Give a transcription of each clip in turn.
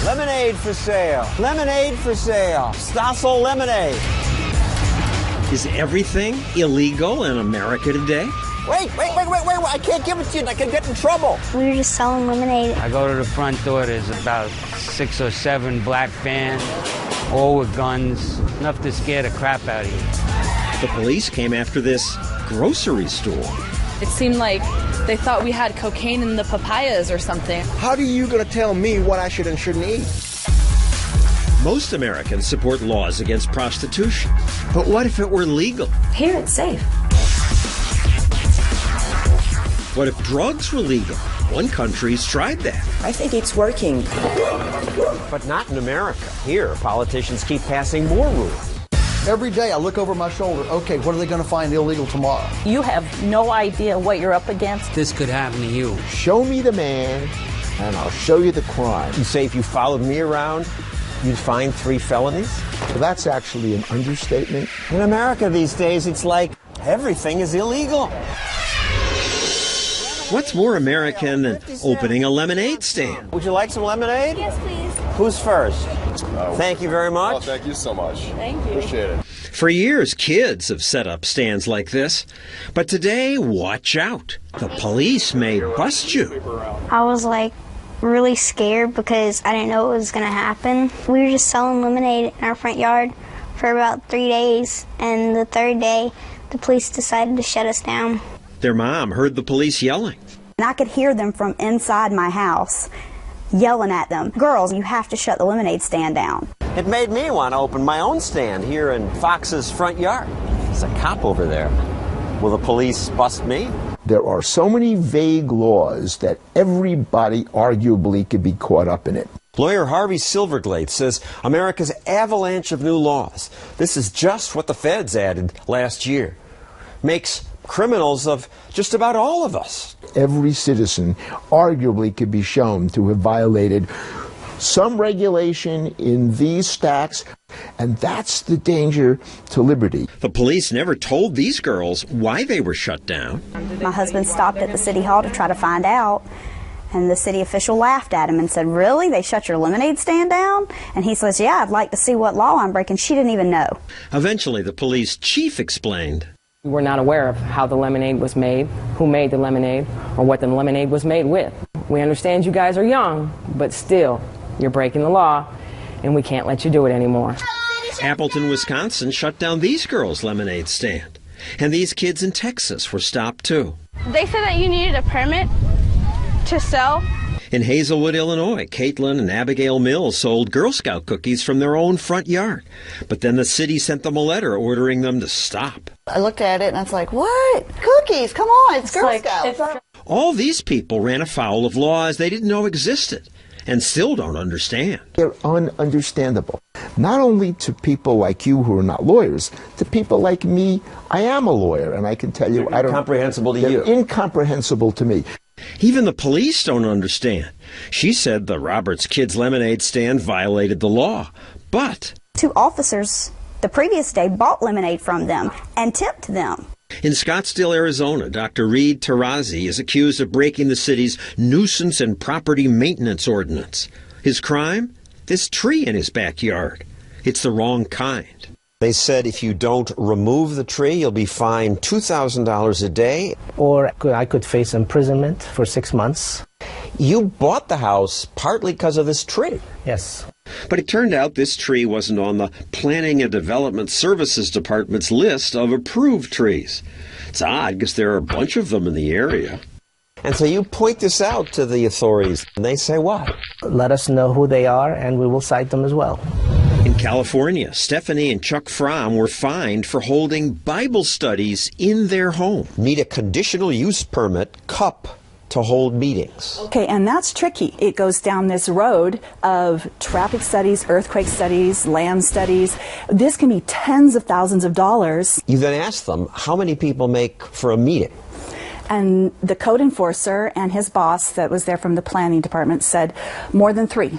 Lemonade for sale. Lemonade for sale. Stossel lemonade. Is everything illegal in America today? Wait. I can't give it to you. I can get in trouble. We were just selling lemonade. I go to the front door. There's about 6 or 7 black vans, all with guns, enough to scare the crap out of you. The police came after this grocery store. It seemed like they thought we had cocaine in the papayas or something. How are you going to tell me what I should and shouldn't eat? Most Americans support laws against prostitution. But what if it were legal? Here it's safe. What if drugs were legal? One country's tried that. I think it's working. But not in America. Here, politicians keep passing more rules. Every day I look over my shoulder, okay, what are they going to find illegal tomorrow? You have no idea what you're up against. This could happen to you. Show me the man, and I'll show you the crime. You say if you followed me around, you'd find 3 felonies? Well, that's actually an understatement. In America these days, it's like everything is illegal. What's more American than opening a lemonade stand? Would you like some lemonade? Yes, please. Who's first? Thank you very much. Oh, thank you so much. Thank you. Appreciate it. For years, kids have set up stands like this. But today, watch out. The police may bust you. I was like really scared because I didn't know what was going to happen. We were just selling lemonade in our front yard for about 3 days. And the 3rd day, the police decided to shut us down. Their mom heard the police yelling. And I could hear them from inside my house yelling at them. Girls, you have to shut the lemonade stand down. It made me want to open my own stand here in Fox's front yard. There's a cop over there. Will the police bust me? There are so many vague laws that everybody arguably could be caught up in it. Lawyer Harvey Silverglade says America's avalanche of new laws, this is just what the feds added last year, makes criminals of just about all of us. Every citizen arguably could be shown to have violated some regulation in these stacks, and that's the danger to liberty. The police never told these girls why they were shut down. My husband stopped at the city hall to try to find out, and the city official laughed at him and said, "Really? They shut your lemonade stand down?" And he says, "Yeah, I'd like to see what law I'm breaking." She didn't even know. Eventually, the police chief explained. We were not aware of how the lemonade was made, who made the lemonade, or what the lemonade was made with. We understand you guys are young, but still, you're breaking the law, and we can't let you do it anymore. Appleton, Wisconsin shut down these girls' lemonade stand. And these kids in Texas were stopped too. They said that you needed a permit to sell. In Hazelwood, Illinois, Caitlin and Abigail Mills sold Girl Scout cookies from their own front yard. But then the city sent them a letter ordering them to stop. I looked at it and I was like, "What? Cookies? Come on, it's Girl Scouts." All these people ran afoul of laws they didn't know existed and still don't understand. They're ununderstandable. Not only to people like you who are not lawyers, to people like me. I am a lawyer, and I can tell you, They're incomprehensible to you. Incomprehensible to me. Even the police don't understand. She said the Roberts Kids Lemonade stand violated the law, but 2 officers the previous day bought lemonade from them and tipped them. in Scottsdale, Arizona, Dr. Reed Tarazi is accused of breaking the city's nuisance and property maintenance ordinance. His crime? This tree in his backyard. It's the wrong kind. They said if you don't remove the tree, you'll be fined $2,000 a day. Or I could face imprisonment for 6 months. You bought the house partly because of this tree. Yes. But it turned out this tree wasn't on the Planning and Development Services Department's list of approved trees. It's odd because there are a bunch of them in the area. And so you point this out to the authorities, and they say what? Let us know who they are, and we will cite them as well. In California, Stephanie and Chuck Fromm were fined for holding Bible studies in their home. Need a conditional use permit, CUP, to hold meetings. Okay, and that's tricky. It goes down this road of traffic studies, earthquake studies, land studies. This can be tens of thousands of dollars. You then ask them, how many people make for a meeting? And the code enforcer and his boss that was there from the planning department said more than 3.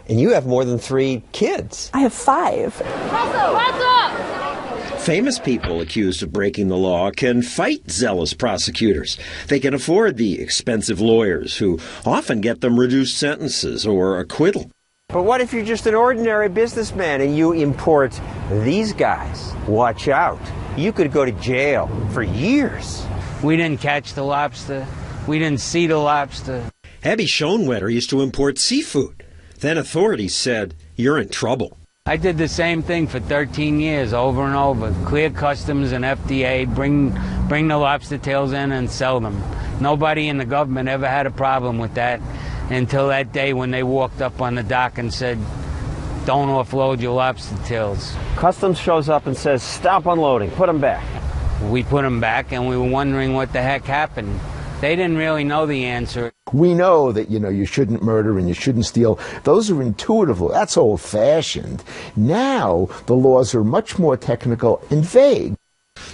And you have more than 3 kids. I have 5. What's up? Famous people accused of breaking the law can fight zealous prosecutors. They can afford the expensive lawyers who often get them reduced sentences or acquittal. But what if you're just an ordinary businessman and you import these guys? Watch out. You could go to jail for years. We didn't catch the lobster. We didn't see the lobster. Abby Schoenwetter used to import seafood. Then authorities said, "You're in trouble." I did the same thing for 13 years, over and over. Clear customs and FDA, bring the lobster tails in and sell them. Nobody in the government ever had a problem with that until that day when they walked up on the dock and said, "Don't offload your lobster tails." Customs shows up and says, "Stop unloading, put them back." We put them back and we were wondering what the heck happened. They didn't really know the answer. We know that, you shouldn't murder and you shouldn't steal. Those are intuitive. That's old-fashioned. Now, the laws are much more technical and vague.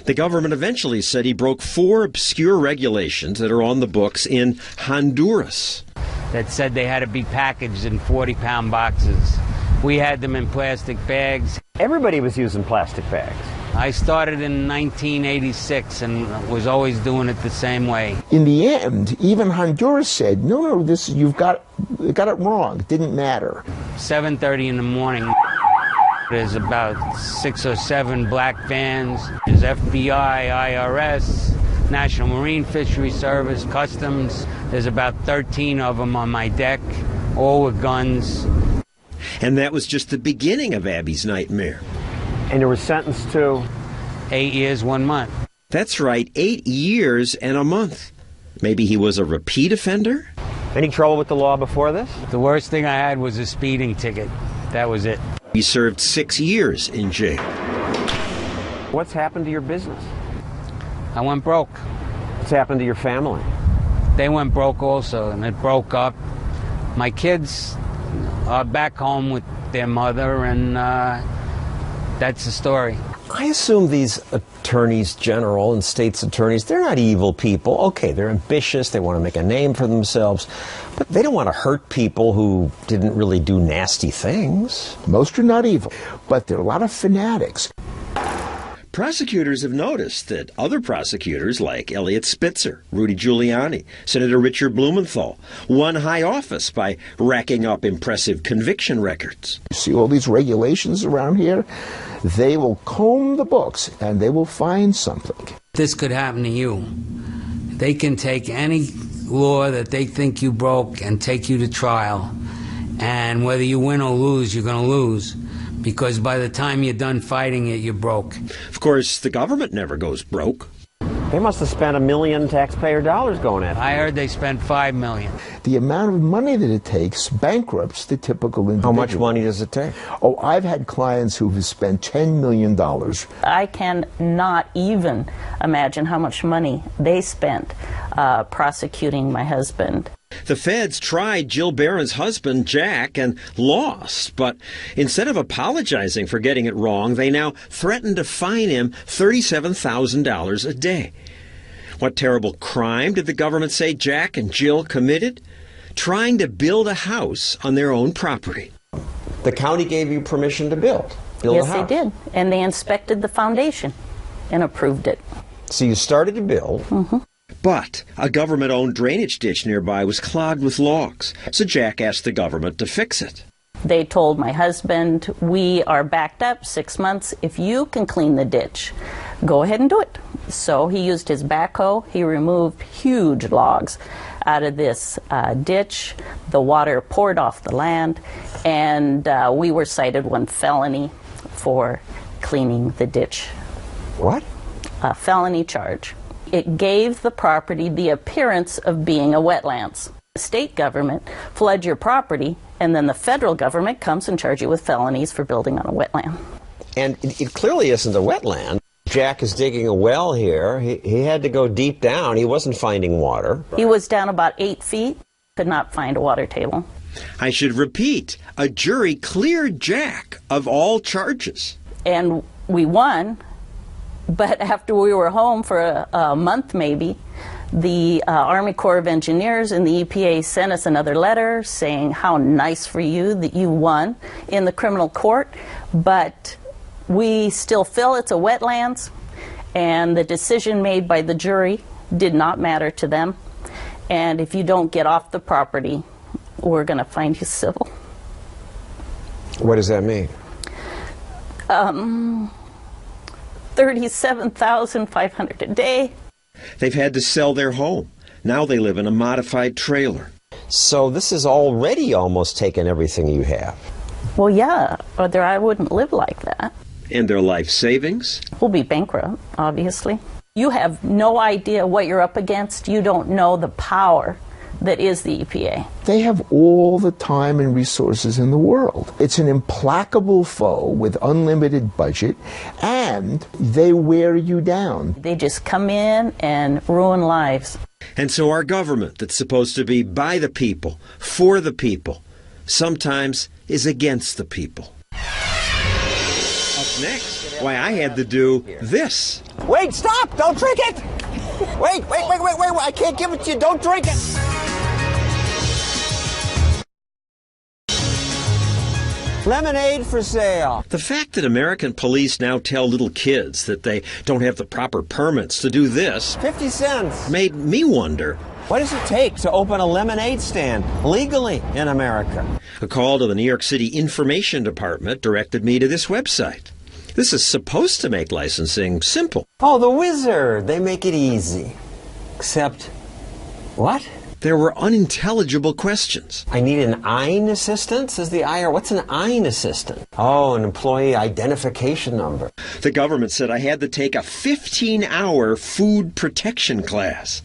The government eventually said he broke 4 obscure regulations that are on the books in Honduras. That said they had to be packaged in 40-pound boxes. We had them in plastic bags. Everybody was using plastic bags. I started in 1986 and was always doing it the same way. In the end, even Honduras said, no, you've got it wrong. It didn't matter. 7:30 in the morning. There's about 6 or 7 black vans. There's FBI, IRS, National Marine Fisheries Service, Customs. There's about 13 of them on my deck, all with guns. And that was just the beginning of Abby's nightmare. And you were sentenced to 8 years, 1 month. That's right, 8 years and a month. Maybe he was a repeat offender? Any trouble with the law before this? The worst thing I had was a speeding ticket. That was it. He served 6 years in jail. What's happened to your business? I went broke. What's happened to your family? They went broke also, and it broke up. My kids are back home with their mother, and that's the story. I assume these attorneys general and state's attorneys, they're not evil people. Okay, they're ambitious, they want to make a name for themselves, but they don't want to hurt people who didn't really do nasty things. Most are not evil, but there are a lot of fanatics. Prosecutors have noticed that other prosecutors like Elliot Spitzer, Rudy Giuliani, Senator Richard Blumenthal won high office by racking up impressive conviction records. You see all these regulations around here? They will comb the books and they will find something. This could happen to you. They can take any law that they think you broke and take you to trial. And whether you win or lose, you're going to lose. Because by the time you're done fighting it, you're broke. Of course, the government never goes broke. They must have spent $1 million taxpayer dollars going at it. I heard they spent $5 million. The amount of money that it takes bankrupts the typical individual. How much money does it take? Oh, I've had clients who have spent $10 million. I cannot even imagine how much money they spent prosecuting my husband. The feds tried Jill Barron's husband, Jack, and lost. But instead of apologizing for getting it wrong, they now threaten to fine him $37,000 a day. What terrible crime did the government say Jack and Jill committed? Trying to build a house on their own property. The county gave you permission to build a house. Yes, they did. And they inspected the foundation and approved it. So you started to build. Mm-hmm. But a government-owned drainage ditch nearby was clogged with logs, so Jack asked the government to fix it. They told my husband, "We are backed up 6 months. If you can clean the ditch, go ahead and do it." So he used his backhoe. He removed huge logs out of this ditch. The water poured off the land, and we were cited 1 felony for cleaning the ditch. What? A felony charge. It gave the property the appearance of being a wetlands. The state government flood your property, and then the federal government comes and charges you with felonies for building on a wetland. And it clearly isn't a wetland. Jack is digging a well here. He had to go deep down. He wasn't finding water. He was down about 8 feet, could not find a water table. I should repeat, a jury cleared Jack of all charges. And we won. But after we were home for a month maybe, the Army Corps of Engineers and the EPA sent us another letter saying how nice for you that you won in the criminal court, but we still feel it's a wetlands, and the decision made by the jury did not matter to them. And if you don't get off the property, we're going to find you civil. What does that mean? $37,500 a day. They've had to sell their home. Now they live in a modified trailer. So this has already almost taken everything you have. Well, yeah, or I wouldn't live like that. And their life savings? We'll be bankrupt, obviously. You have no idea what you're up against. You don't know the power that is the EPA. They have all the time and resources in the world. It's an implacable foe with unlimited budget, and they wear you down. They just come in and ruin lives. And so our government, that's supposed to be by the people, for the people, sometimes is against the people. Up next, why I had to do this. Wait, stop! Don't drink it! Wait, I can't give it to you. Don't drink it! Lemonade for sale. The fact that American police now tell little kids that they don't have the proper permits to do this 50 cents. Made me wonder, What does it take to open a lemonade stand legally in America? A call to the New York City Information Department directed me to this website. This is supposed to make licensing simple. Oh, the wizard. They make it easy. Except, what? There were unintelligible questions. I need an EIN assistant, says the IR. What's an EIN assistant? Oh, an employee identification number. The government said I had to take a 15-hour food protection class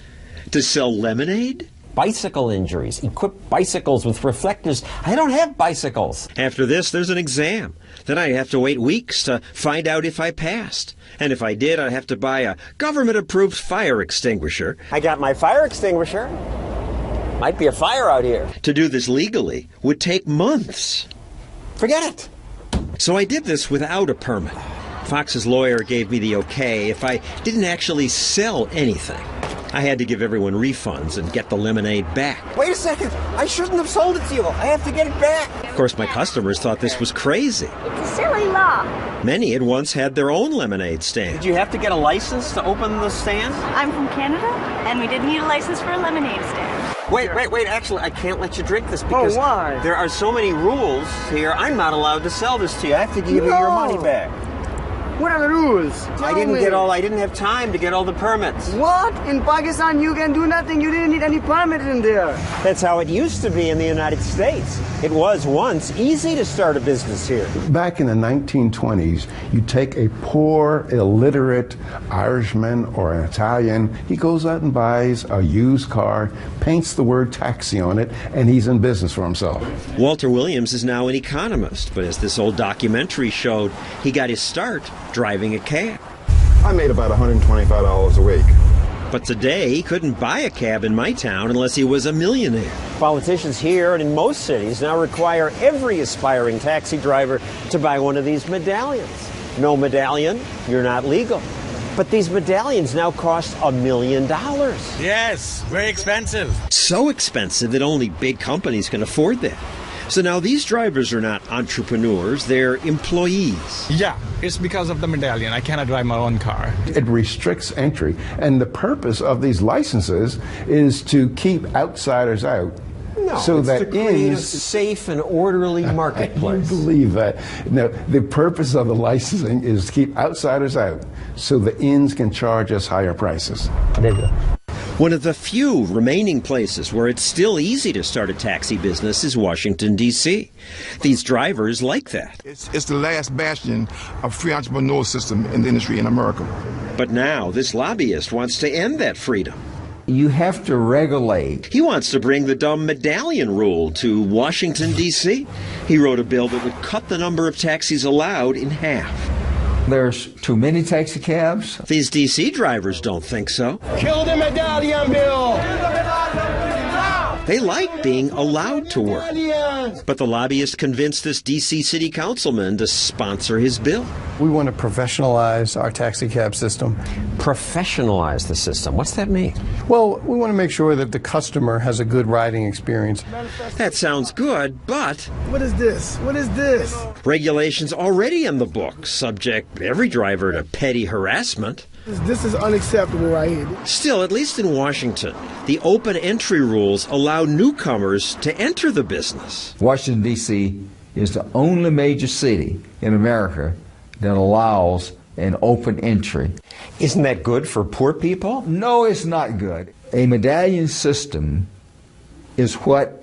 to sell lemonade? Bicycle injuries. Equip bicycles with reflectors. I don't have bicycles. After this, there's an exam. Then I have to wait weeks to find out if I passed. And if I did, I'd have to buy a government-approved fire extinguisher. I got my fire extinguisher. Might be a fire out here. To do this legally would take months. Forget it. So I did this without a permit. Fox's lawyer gave me the okay if I didn't actually sell anything. I had to give everyone refunds and get the lemonade back. Wait a second. I shouldn't have sold it to you. I have to get it back. Of course, my customers thought this was crazy. It's a silly law. Many had once had their own lemonade stand. Did you have to get a license to open the stand? I'm from Canada, and we didn't need a license for a lemonade stand. Wait. Actually, I can't let you drink this because why? There are so many rules here. I'm not allowed to sell this to you. I have to give you your money back. What are the rules? I didn't have time to get all the permits. What? In Pakistan you can do nothing. You didn't need any permit in there. That's how it used to be in the United States. It was once easy to start a business here. Back in the 1920s, you take a poor, illiterate Irishman or an Italian, he goes out and buys a used car, paints the word taxi on it, and he's in business for himself. Walter Williams is now an economist, but as this old documentary showed, he got his start driving a cab. I made about $125 a week. But today, he couldn't buy a cab in my town unless he was a millionaire. Politicians here and in most cities now require every aspiring taxi driver to buy one of these medallions. No medallion, you're not legal. But these medallions now cost $1 million. Yes, very expensive. So expensive that only big companies can afford that. So now these drivers are not entrepreneurs, they're employees. Yeah, it's because of the medallion. I cannot drive my own car. It restricts entry, and the purpose of these licenses is to keep outsiders out. No, so it's that to create a inns, safe and orderly marketplace. You believe that? No, the purpose of the licensing is to keep outsiders out, so the inns can charge us higher prices. One of the few remaining places where it's still easy to start a taxi business is Washington, D.C. These drivers like that. It's the last bastion of free entrepreneurial system in the industry in America. But now this lobbyist wants to end that freedom. You have to regulate. He wants to bring the dumb medallion rule to Washington, D.C. He wrote a bill that would cut the number of taxis allowed in half. There's too many taxi cabs. These D.C. drivers don't think so. Kill the medallion bill! They like being allowed to work. But the lobbyist convinced this D.C. city councilman to sponsor his bill. We want to professionalize our taxi cab system. Professionalize the system? What's that mean? Well, we want to make sure that the customer has a good riding experience. That sounds good, but... What is this? What is this? Regulations already in the book subject every driver to petty harassment. This is unacceptable right here. Still, at least in Washington, the open entry rules allow newcomers to enter the business. Washington, D.C. is the only major city in America that allows an open entry. Isn't that good for poor people? No, it's not good. A medallion system is what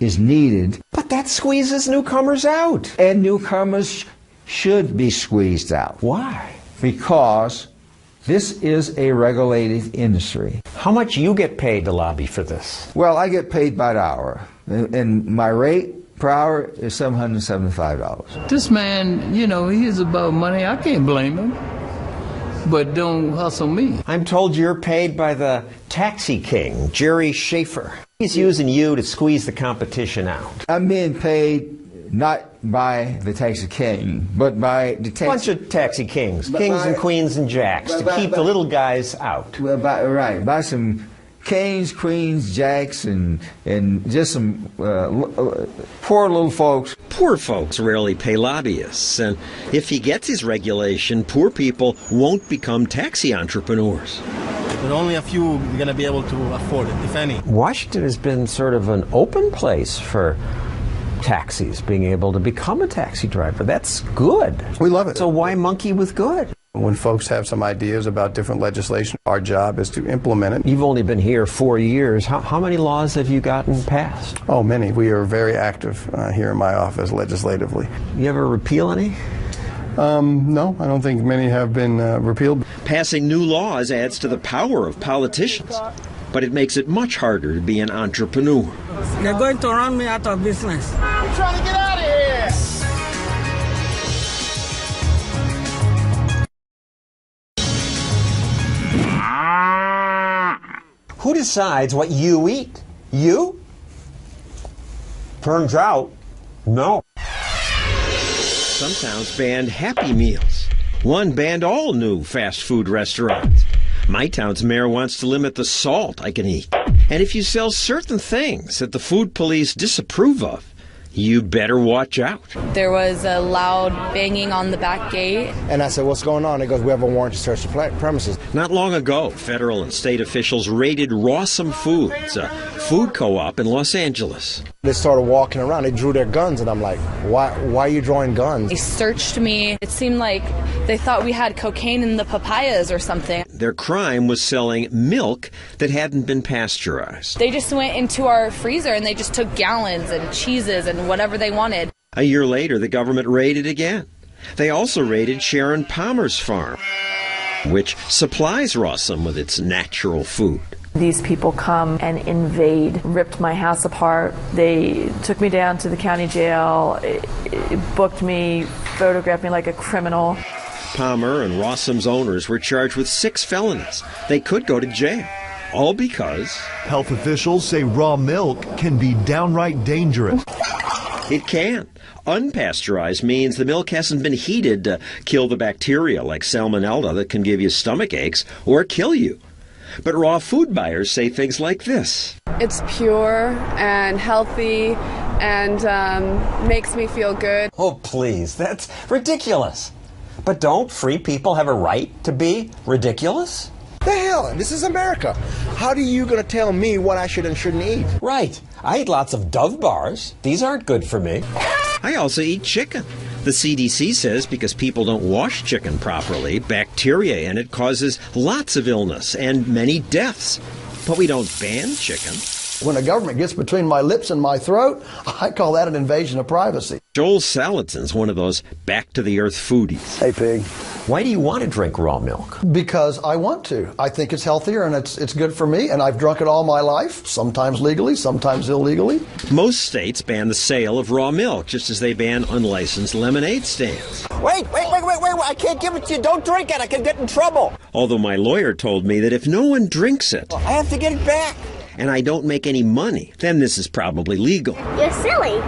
is needed. But that squeezes newcomers out. And newcomers should be squeezed out. Why? Because this is a regulated industry. How much you get paid to lobby for this? Well, I get paid by the hour, and my rate per hour is $775. This man, you know, he's about money. I can't blame him. But don't hustle me. I'm told you're paid by the taxi king, Jerry Schaefer. He's using you to squeeze the competition out. I'm being paid not by the taxi king, but by the taxi... Bunch of taxi kings, kings and queens and jacks, to keep the little guys out. Well, by some kings, queens, jacks, and just some poor little folks. Poor folks rarely pay lobbyists, and if he gets his regulation, poor people won't become taxi entrepreneurs. But only a few are going to be able to afford it, if any. Washington has been sort of an open place for taxis, being able to become a taxi driver. That's good. We love it. So why monkey with good? When folks have some ideas about different legislation, our job is to implement it. You've only been here 4 years. How many laws have you gotten passed? Oh, many. We are very active here in my office legislatively. You ever repeal any? No, I don't think many have been repealed. Passing new laws adds to the power of politicians, but it makes it much harder to be an entrepreneur. They're going to run me out of business. I'm trying to get out of here! Who decides what you eat? You? Turns out, no. Some towns banned Happy Meals. One banned all new fast food restaurants. My town's mayor wants to limit the salt I can eat. And if you sell certain things that the food police disapprove of, you better watch out. There was a loud banging on the back gate. And I said, what's going on? He goes, we have a warrant to search the premises. Not long ago, federal and state officials raided Rawsome Foods, a food co-op in Los Angeles. They started walking around. They drew their guns, and I'm like, why are you drawing guns? They searched me. It seemed like they thought we had cocaine in the papayas or something. Their crime was selling milk that hadn't been pasteurized. They just went into our freezer and they just took gallons and cheeses and whatever they wanted. A year later, the government raided again. They also raided Sharon Palmer's farm, which supplies Rawsome with its natural food. These people come and invade, ripped my house apart. They took me down to the county jail, booked me, photographed me like a criminal. Palmer and Rawsome's owners were charged with 6 felonies. They could go to jail, all because health officials say raw milk can be downright dangerous. It can. Unpasteurized means the milk hasn't been heated to kill the bacteria like salmonella that can give you stomach aches or kill you. But raw food buyers say things like this. It's pure and healthy and makes me feel good. Oh, please, that's ridiculous. But don't free people have a right to be ridiculous? The hell? This is America. How are you going to tell me what I should and shouldn't eat? Right. I eat lots of Dove bars. These aren't good for me. I also eat chicken. The CDC says because people don't wash chicken properly, bacteria in it causes lots of illness and many deaths. But we don't ban chicken. When the government gets between my lips and my throat, I call that an invasion of privacy. Joel Salatin's one of those back-to-the-earth foodies. Hey, pig. Why do you want to drink raw milk? Because I want to. I think it's healthier and it's good for me, and I've drunk it all my life, sometimes legally, sometimes illegally. Most states ban the sale of raw milk, just as they ban unlicensed lemonade stands. Wait, I can't give it to you. Don't drink it. I could get in trouble. Although my lawyer told me that if no one drinks it, I have to get it back. And I don't make any money, then this is probably legal. You're silly.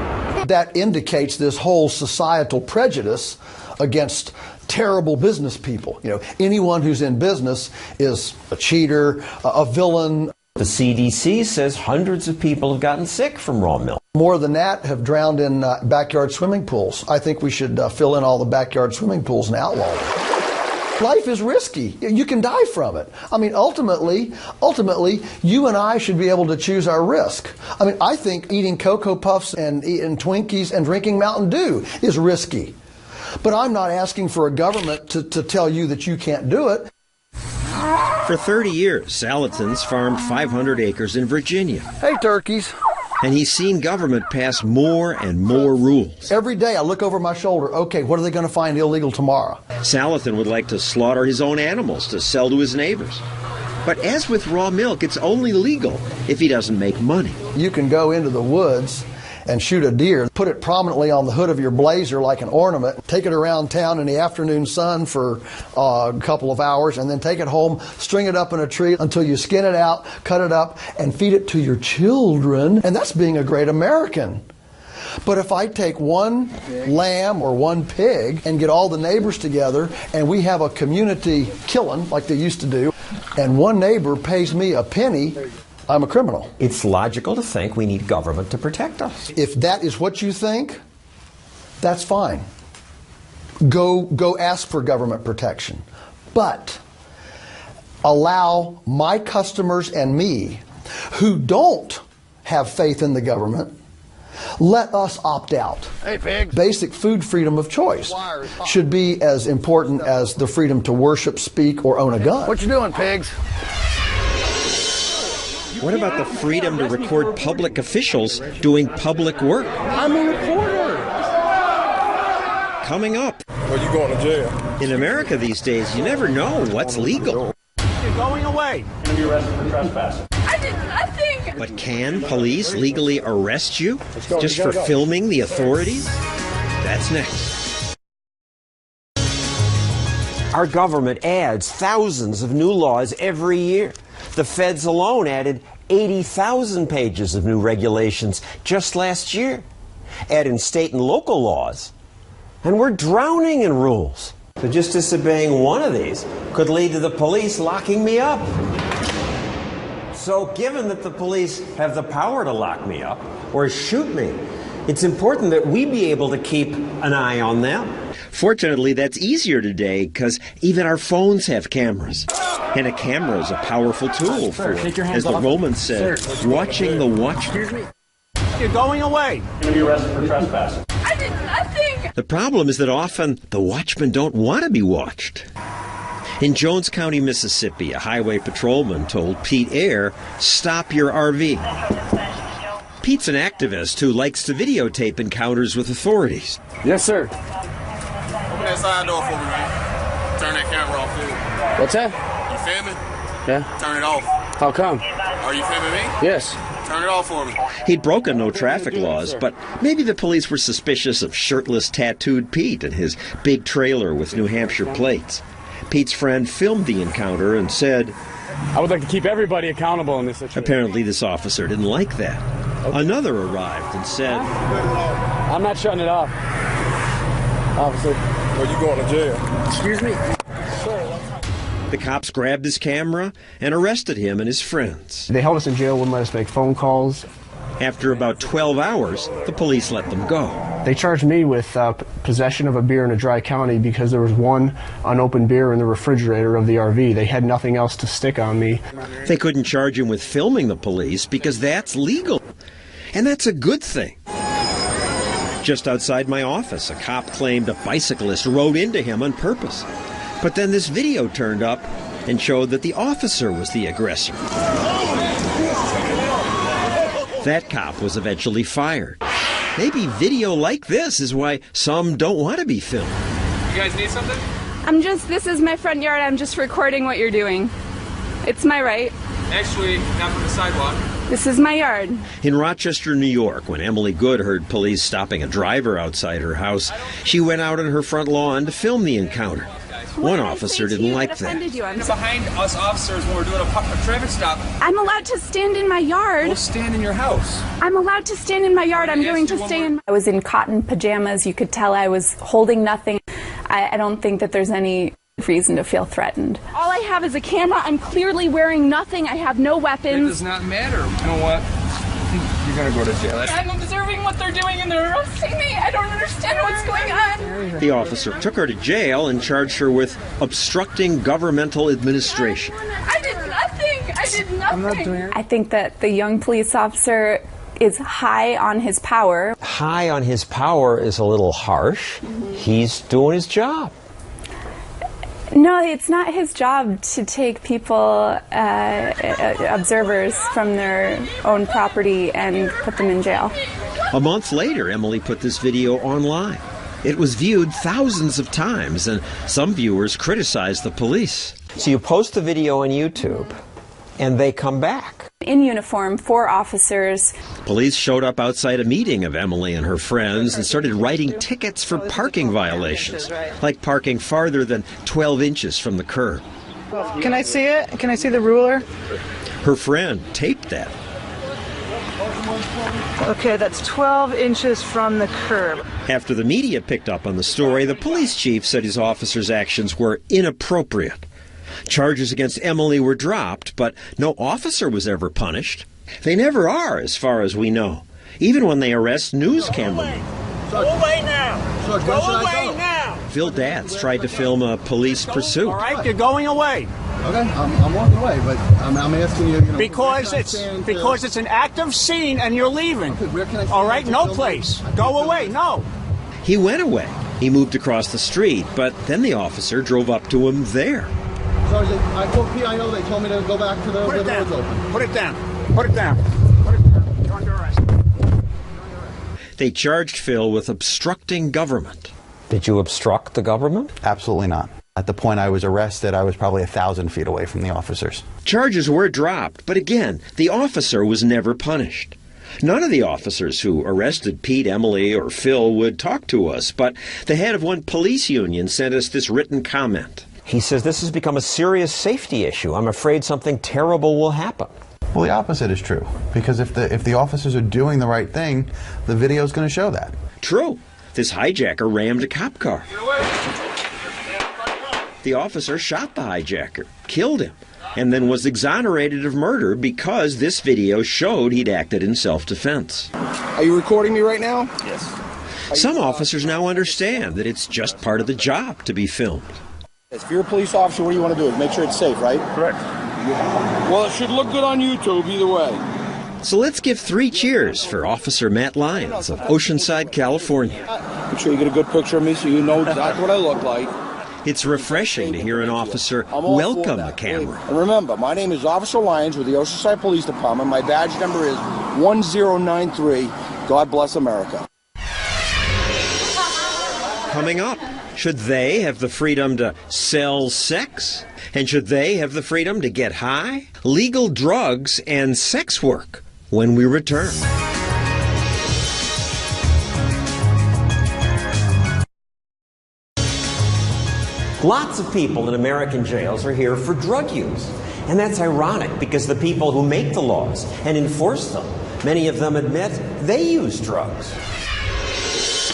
That indicates this whole societal prejudice against terrible business people. You know, anyone who's in business is a cheater, a villain. The CDC says hundreds of people have gotten sick from raw milk. More than that have drowned in backyard swimming pools. I think we should fill in all the backyard swimming pools and outlaw them. Life is risky. You can die from it. I mean, ultimately, you and I should be able to choose our risk. I mean, I think eating Cocoa Puffs and eating Twinkies and drinking Mountain Dew is risky. But I'm not asking for a government to tell you that you can't do it. For 30 years, Salatin's farmed 500 acres in Virginia. Hey, turkeys. And he's seen government pass more and more rules. Every day I look over my shoulder, okay, what are they going to find illegal tomorrow? Salatin would like to slaughter his own animals to sell to his neighbors. But as with raw milk, it's only legal if he doesn't make money. You can go into the woods and shoot a deer, put it prominently on the hood of your blazer like an ornament, take it around town in the afternoon sun for a couple of hours, and then take it home, string it up in a tree until you skin it out, cut it up, and feed it to your children. And that's being a great American. But if I take one lamb or one pig and get all the neighbors together and we have a community killing like they used to do, and one neighbor pays me a penny, I'm a criminal. It's logical to think we need government to protect us. If that is what you think, that's fine. Go ask for government protection. But allow my customers and me who don't have faith in the government, let us opt out. Hey, pigs. Basic food freedom of choice should be as important as the freedom to worship, speak, or own a gun. What you doing, pigs? What about the freedom to record public officials doing public work? I'm a reporter. Coming up. Well, you going to jail? In America these days, you never know what's legal. You're going away. You're going to be arrested for trespassing. I did nothing. But can police legally arrest you just for filming the authorities? That's next. Our government adds thousands of new laws every year. The feds alone added 80,000 pages of new regulations just last year. Add in state and local laws, and we're drowning in rules. So just disobeying one of these could lead to the police locking me up. So given that the police have the power to lock me up or shoot me, it's important that we be able to keep an eye on them. Fortunately, that's easier today because even our phones have cameras. And a camera is a powerful tool for, as the Romans said, watching the watchman. You're going away. You're going to be arrested for trespassing. I did nothing. The problem is that often the watchmen don't want to be watched. In Jones County, Mississippi, a highway patrolman told Pete Ayer, "Stop your RV." Pete's an activist who likes to videotape encounters with authorities. Yes, sir. Open that side door for me, man. Turn that camera off, too. What's that? You filming? Yeah. Turn it off. How come? Are you filming me? Yes. Turn it off for me. He'd broken no traffic laws, but maybe the police were suspicious of shirtless, tattooed Pete and his big trailer with New Hampshire plates. Pete's friend filmed the encounter and said, "I would like to keep everybody accountable in this situation." Apparently this officer didn't like that. Okay. Another arrived and said, "I'm not shutting it off, officer." Well, you going to jail? Excuse me? The cops grabbed his camera and arrested him and his friends. They held us in jail, wouldn't let us make phone calls. After about 12 hours, the police let them go. They charged me with possession of a beer in a dry county because there was one unopened beer in the refrigerator of the RV. They had nothing else to stick on me. They couldn't charge him with filming the police because that's legal. And that's a good thing. Just outside my office, a cop claimed a bicyclist rode into him on purpose. But then this video turned up and showed that the officer was the aggressor. That cop was eventually fired. Maybe video like this is why some don't want to be filmed. You guys need something? This is my front yard. I'm just recording what you're doing. It's my right. Actually, not from the sidewalk. This is my yard. In Rochester, New York, when Emily Good heard police stopping a driver outside her house, she went out on her front lawn to film the encounter. One officer didn't like that. You're behind us officers when we're doing a traffic stop. I'm allowed to stand in my yard. We'll stand in your house. I'm allowed to stand in my yard. I'm going to stay in. I was in cotton pajamas. You could tell I was holding nothing. I don't think that there's any reason to feel threatened. All I have is a camera. I'm clearly wearing nothing. I have no weapons. It does not matter. You know what? You're going to go to jail. I'm observing what they're doing and they're arresting me. I don't understand what's going on. The officer took her to jail and charged her with obstructing governmental administration. I did nothing. I did nothing. I'm not doing it. I think that the young police officer is high on his power. High on his power is a little harsh. He's doing his job. No, it's not his job to take people, observers from their own property and put them in jail. A month later, Emily put this video online. It was viewed thousands of times, and some viewers criticized the police. So you post the video on YouTube, and they come back. In uniform, 4 officers. Police showed up outside a meeting of Emily and her friends and started writing tickets for parking violations, like parking farther than 12 inches from the curb. Can I see it? Can I see the ruler? Her friend taped that. Okay, that's 12 inches from the curb. After the media picked up on the story, the police chief said his officers' actions were inappropriate. Charges against Emily were dropped, but no officer was ever punished. They never are, as far as we know, even when they arrest news cameramen. Go away now! Go away now! Phil Datz tried to film a police pursuit. All right, you're going away. Okay, I'm walking away, but I'm asking you. Because it's an active scene and you're leaving. All right, no place. Go away. No. He went away. He moved across the street, but then the officer drove up to him there. Sorry, I told PIO, they told me to go back to where the door's open. Put it down. Put it down. Put it down. You're under arrest. They charged Phil with obstructing government. Did you obstruct the government? Absolutely not. At the point I was arrested, I was probably 1,000 feet away from the officers. Charges were dropped, but again, the officer was never punished. None of the officers who arrested Pete, Emily, or Phil would talk to us, but the head of one police union sent us this written comment. He says this has become a serious safety issue. I'm afraid something terrible will happen. Well, the opposite is true, because if the officers are doing the right thing, the video is going to show that. True. This hijacker rammed a cop car. The officer shot the hijacker, killed him, and then was exonerated of murder because this video showed he'd acted in self-defense. Are you recording me right now? Yes. Some officers now understand that it's just part of the job to be filmed. If you're a police officer, what do you want to do? Is make sure it's safe, right? Correct. Well, it should look good on YouTube either way. So let's give 3 cheers for Officer Matt Lyons of Oceanside, California. Make sure you get a good picture of me so you know exactly what I look like. It's refreshing to hear an officer welcome the camera. And remember, my name is Officer Lyons with the Oceanside Police Department. My badge number is 1093. God bless America. Coming up, should they have the freedom to sell sex? And should they have the freedom to get high? Legal drugs and sex work when we return. Lots of people in American jails are here for drug use. And that's ironic because the people who make the laws and enforce them, many of them admit they use drugs.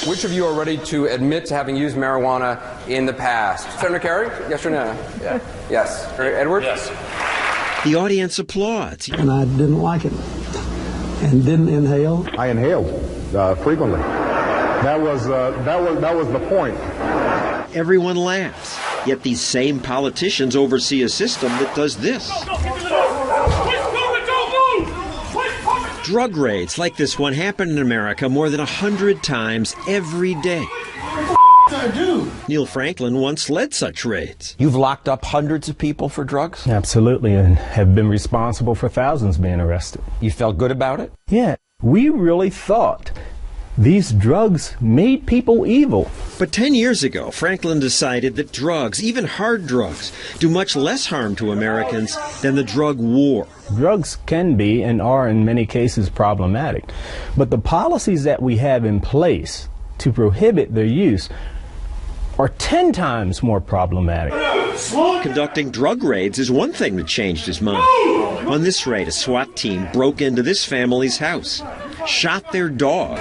Which of you are ready to admit to having used marijuana in the past? Senator Kerry, yes or no? Yeah. Yes. Edward? Yes. The audience applauds. And I didn't like it. And didn't inhale. I inhaled frequently. That was the point. Everyone laughs. Yet these same politicians oversee a system that does this. Drug raids like this one happen in America more than 100 times every day. Neil Franklin once led such raids. You've locked up hundreds of people for drugs? Absolutely, and have been responsible for thousands being arrested. You felt good about it? Yeah, we really thought these drugs made people evil. But 10 years ago, Franklin decided that drugs, even hard drugs, do much less harm to Americans than the drug war. Drugs can be and are in many cases problematic, but the policies that we have in place to prohibit their use are 10 times more problematic. Conducting drug raids is one thing that changed his mind. On this raid, a SWAT team broke into this family's house, shot their dog.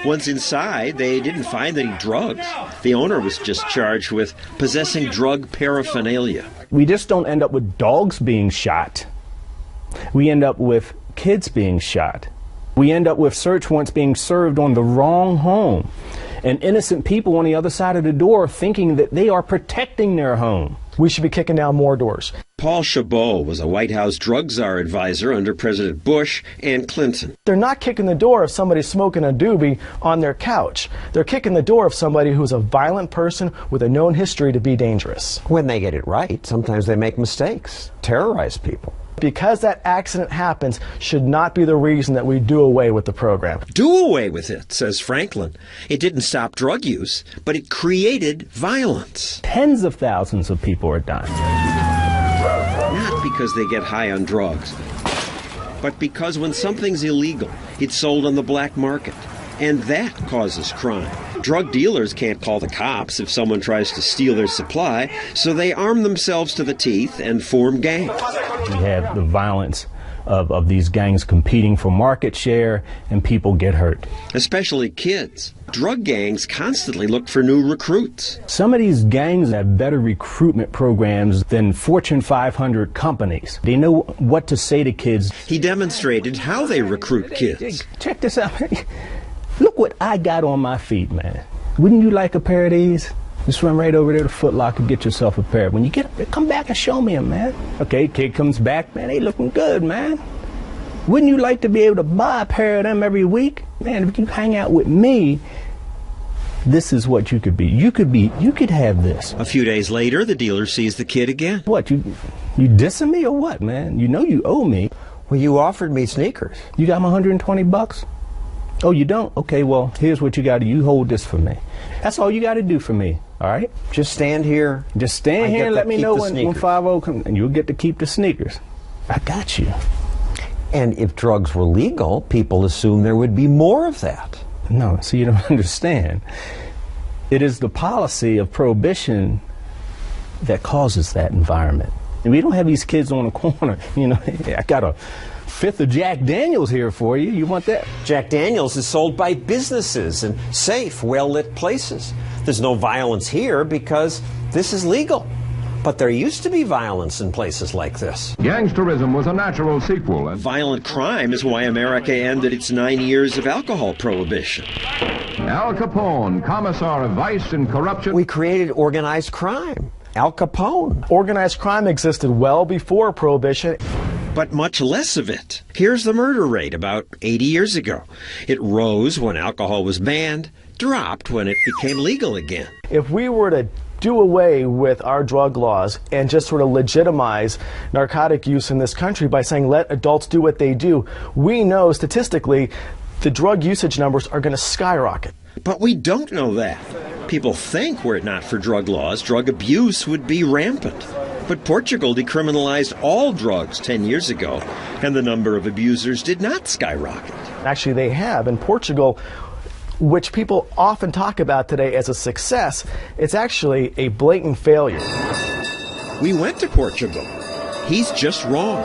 Once inside, they didn't find any drugs. The owner was just charged with possessing drug paraphernalia. We just don't end up with dogs being shot. We end up with kids being shot. We end up with search warrants being served on the wrong home, and innocent people on the other side of the door thinking that they are protecting their home. We should be kicking down more doors. Paul Chabot was a White House drug czar advisor under President Bush and Clinton. They're not kicking the door if somebody's smoking a doobie on their couch. They're kicking the door of somebody who's a violent person with a known history to be dangerous. When they get it right, sometimes they make mistakes, terrorize people. Because that accident happens should not be the reason that we do away with the program. Do away with it, says Franklin. It didn't stop drug use, but it created violence. Tens of thousands of people are dying. Not because they get high on drugs, but because when something's illegal, it's sold on the black market. And that causes crime. Drug dealers can't call the cops if someone tries to steal their supply, so they arm themselves to the teeth and form gangs. We have the violence of these gangs competing for market share, and people get hurt. Especially kids. Drug gangs constantly look for new recruits. Some of these gangs have better recruitment programs than Fortune 500 companies. They know what to say to kids. He demonstrated how they recruit kids. Check this out. Look what I got on my feet, man. Wouldn't you like a pair of these? Just run right over there to Foot Locker and get yourself a pair. When you get up, come back and show me them, man. Okay, kid comes back, man, they looking good, man. Wouldn't you like to be able to buy a pair of them every week? Man, if you hang out with me, this is what you could be. You could have this. A few days later, the dealer sees the kid again. What, you dissing me or what, man? You know you owe me. Well, you offered me sneakers. You got my $120? Oh, you don't? Okay, well, here's what you got to do. You hold this for me. That's all you got to do for me, all right? Just stand here. Just stand here and let me know when 5-0 comes, and you'll get to keep the sneakers. I got you. And if drugs were legal, people assume there would be more of that. No, so you don't understand. It is the policy of prohibition that causes that environment. And we don't have these kids on the corner, you know, I got a fifth of Jack Daniels here for you. You want that? Jack Daniels is sold by businesses in safe, well-lit places. There's no violence here because this is legal. But there used to be violence in places like this. Gangsterism was a natural sequel. Violent crime is why America ended its 9 years of alcohol prohibition. Al Capone, commissar of vice and corruption. We created organized crime. Al Capone. Organized crime existed well before Prohibition. But much less of it. Here's the murder rate about 80 years ago. It rose when alcohol was banned, dropped when it became legal again. If we were to do away with our drug laws and just sort of legitimize narcotic use in this country by saying let adults do what they do, we know statistically the drug usage numbers are going to skyrocket. But we don't know that. People think were it not for drug laws, drug abuse would be rampant. But Portugal decriminalized all drugs 10 years ago, and the number of abusers did not skyrocket. Actually, they have. In Portugal, which people often talk about today as a success, it's actually a blatant failure. We went to Portugal. He's just wrong.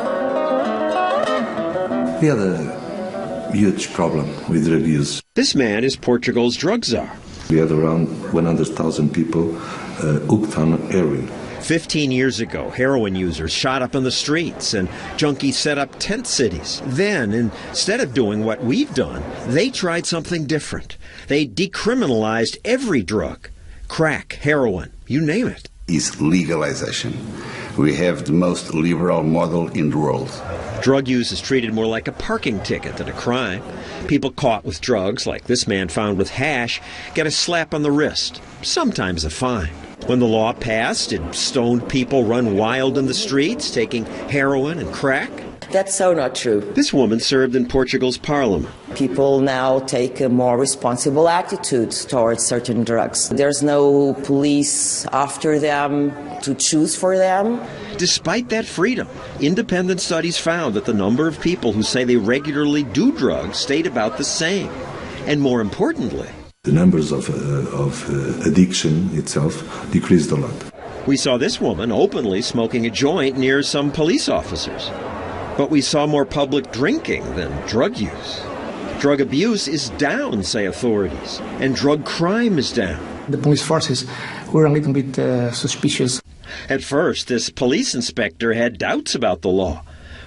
We had a huge problem with drug use. This man is Portugal's drug czar. We had around 100,000 people hooked on heroin. 15 years ago, heroin users shot up in the streets and junkies set up tent cities. Then, instead of doing what we've done, they tried something different. They decriminalized every drug. Crack, heroin, you name it. Is legalization. We have the most liberal model in the world. Drug use is treated more like a parking ticket than a crime. People caught with drugs, like this man found with hash, get a slap on the wrist, sometimes a fine. When the law passed, did stoned people run wild in the streets, taking heroin and crack? That's so not true. This woman served in Portugal's parliament. People now take a more responsible attitude towards certain drugs. There's no police after them to choose for them. Despite that freedom, independent studies found that the number of people who say they regularly do drugs stayed about the same. And more importantly, the numbers of addiction itself decreased a lot. We saw this woman openly smoking a joint near some police officers. But we saw more public drinking than drug use. Drug abuse is down, say authorities, and drug crime is down. The police forces were a little bit suspicious. At first, this police inspector had doubts about the law.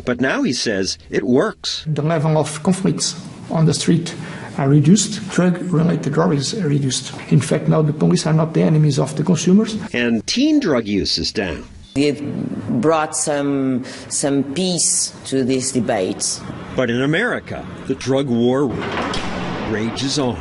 But now he says it works. The level of conflicts on the street are reduced. Drug-related robberies are reduced. In fact, now the police are not the enemies of the consumers. And teen drug use is down. It brought some peace to these debates. But in America, the drug war rages on.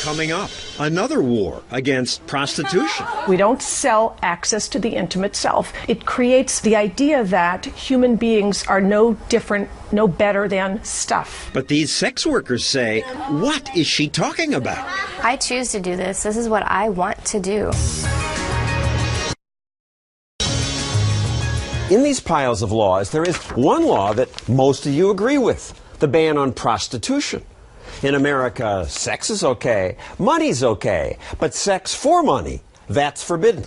Coming up, another war against prostitution. We don't sell access to the intimate self. It creates the idea that human beings are no different, no better than stuff. But these sex workers say, what is she talking about? I choose to do this. This is what I want to do. In these piles of laws, there is one law that most of you agree with, the ban on prostitution. In America, sex is okay, money's okay, but sex for money, that's forbidden.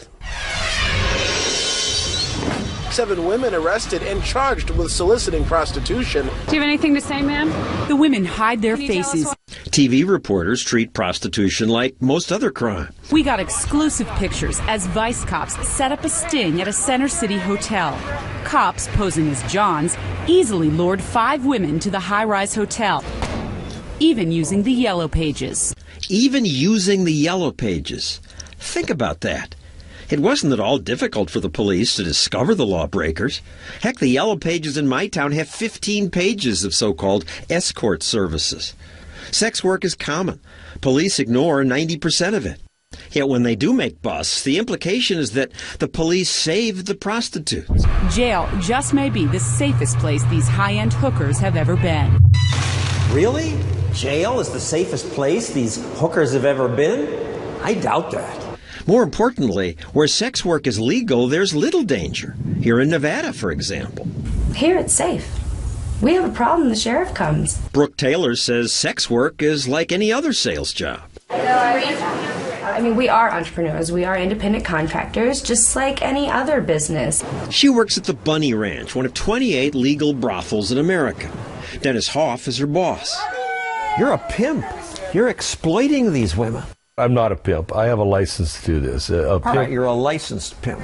7 women arrested and charged with soliciting prostitution. Do you have anything to say, ma'am? The women hide their faces. TV reporters treat prostitution like most other crime. We got exclusive pictures as Vice cops set up a sting at a Center City hotel. Cops, posing as Johns, easily lured 5 women to the high-rise hotel, even using the yellow pages. Even using the yellow pages. Think about that. It wasn't at all difficult for the police to discover the lawbreakers. Heck, the yellow pages in my town have 15 pages of so-called escort services. Sex work is common. Police ignore 90% of it. Yet when they do make busts, the implication is that the police saved the prostitutes. Jail just may be the safest place these high-end hookers have ever been. Really? Jail is the safest place these hookers have ever been? I doubt that. More importantly, where sex work is legal, there's little danger. Here in Nevada, for example. Here it's safe. We have a problem, the sheriff comes. Brooke Taylor says sex work is like any other sales job. I mean, we are entrepreneurs. We are independent contractors, just like any other business. She works at the Bunny Ranch, one of 28 legal brothels in America. Dennis Hoff is her boss. You're a pimp. You're exploiting these women. I'm not a pimp. I have a license to do this. All right, you're a licensed pimp.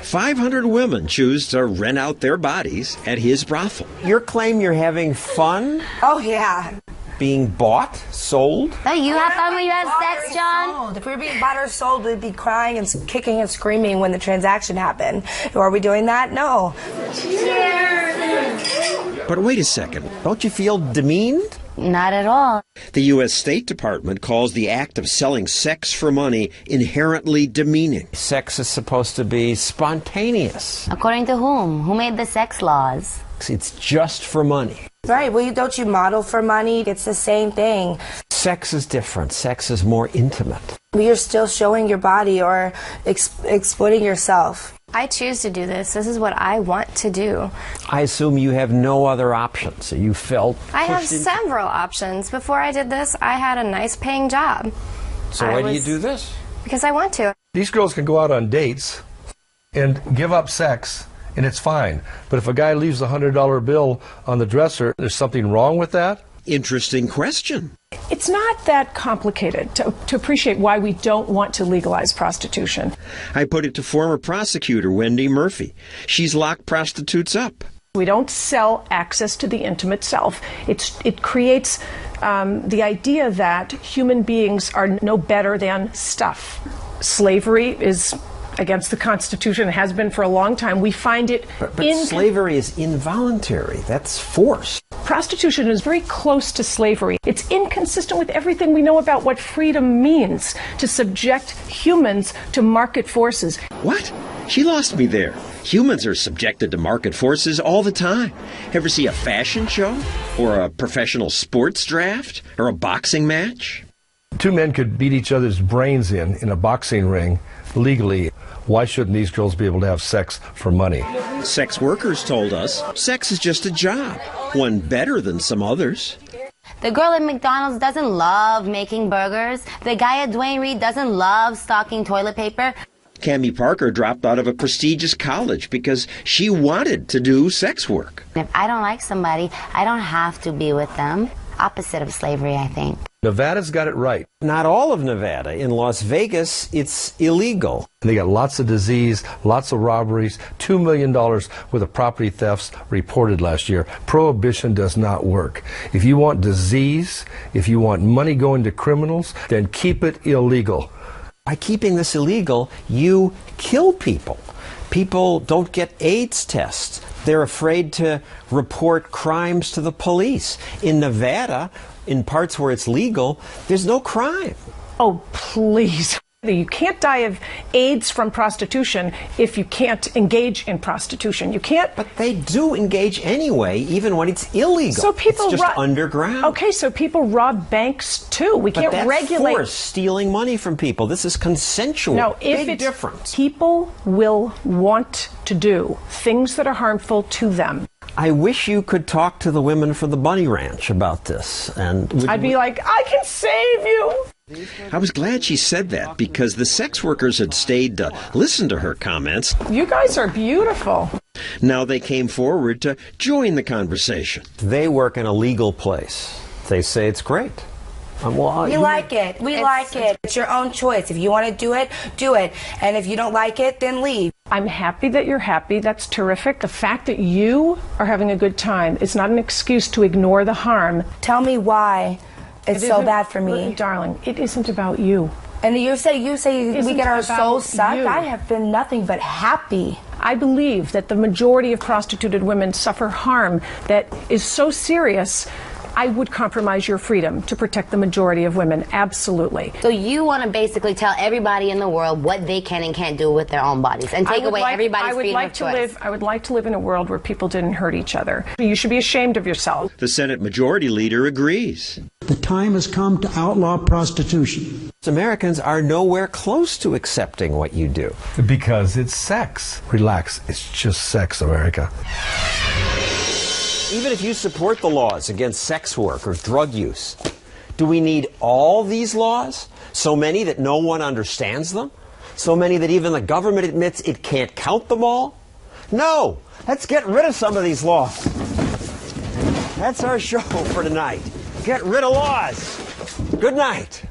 500 women choose to rent out their bodies at his brothel. Your claim you're having fun? Oh, yeah. Being bought? Sold? Oh, you have fun when you have sex, John? If we were being bought or sold, we'd be crying and kicking and screaming when the transaction happened. Are we doing that? No. But wait a second. Don't you feel demeaned? Not at all. The U.S. State Department calls the act of selling sex for money inherently demeaning. Sex is supposed to be spontaneous. According to whom? Who made the sex laws? It's just for money. Right, well, don't you model for money? It's the same thing. Sex is different. Sex is more intimate. You're still showing your body or exploiting yourself. I choose to do this. This is what I want to do. I assume you have no other options. So you felt I have several options. Before I did this, I had a nice paying job. So why do you do this? Because I want to. These girls can go out on dates and give up sex, and it's fine. But if a guy leaves a $100 bill on the dresser, there's something wrong with that? Interesting question. It's not that complicated to appreciate why we don't want to legalize prostitution. I put it to former prosecutor Wendy Murphy. She's locked prostitutes up. We don't sell access to the intimate self. It creates the idea that human beings are no better than stuff. Slavery is against the Constitution. It has been for a long time. We find it But slavery is involuntary. That's forced. Prostitution is very close to slavery. It's inconsistent with everything we know about what freedom means, to subject humans to market forces. What? She lost me there. Humans are subjected to market forces all the time. Ever see a fashion show? Or a professional sports draft? Or a boxing match? 2 men could beat each other's brains in a boxing ring legally. Why shouldn't these girls be able to have sex for money? Sex workers told us sex is just a job, one better than some others. The girl at McDonald's doesn't love making burgers. The guy at Duane Reade doesn't love stocking toilet paper. Cammie Parker dropped out of a prestigious college because she wanted to do sex work. If I don't like somebody, I don't have to be with them. opposite of slavery, I think. Nevada's got it right. Not all of Nevada. In Las Vegas, it's illegal. They got lots of disease, lots of robberies, $2 million worth of property thefts reported last year. Prohibition does not work. If you want disease, if you want money going to criminals, then keep it illegal. By keeping this illegal, you kill people. People don't get AIDS tests. They're afraid to report crimes to the police. In Nevada, in parts where it's legal, there's no crime. Oh, please. You can't die of AIDS from prostitution if you can't engage in prostitution. You can't. But they do engage anyway, even when it's illegal. So people it's just underground. Okay, so people rob banks too. We can't regulate. Force stealing money from people. This is consensual. No, if big difference. People will want to do things that are harmful to them. I wish you could talk to the women from the Bunny Ranch about this, and I'd be like, I can save you. I was glad she said that because the sex workers had stayed to listen to her comments. You guys are beautiful. Now they came forward to join the conversation. They work in a legal place. They say it's great. We like it. We like it. It's your own choice. If you want to do it, do it. And if you don't like it, then leave. I'm happy that you're happy. That's terrific. The fact that you are having a good time is not an excuse to ignore the harm. Tell me why it's so bad for me. Darling, it isn't about you. And you say we get our souls sucked. I have been nothing but happy. I believe that the majority of prostituted women suffer harm that is so serious, I would compromise your freedom to protect the majority of women. Absolutely. So you want to basically tell everybody in the world what they can and can't do with their own bodies and take away everybody's freedom of choice. I would like to live in a world where people didn't hurt each other. You should be ashamed of yourself. The Senate Majority Leader agrees. The time has come to outlaw prostitution. Americans are nowhere close to accepting what you do. Because it's sex. Relax. It's just sex, America. Even if you support the laws against sex work or drug use, do we need all these laws? So many that no one understands them? So many that even the government admits it can't count them all? No! Let's get rid of some of these laws. That's our show for tonight. Get rid of laws. Good night.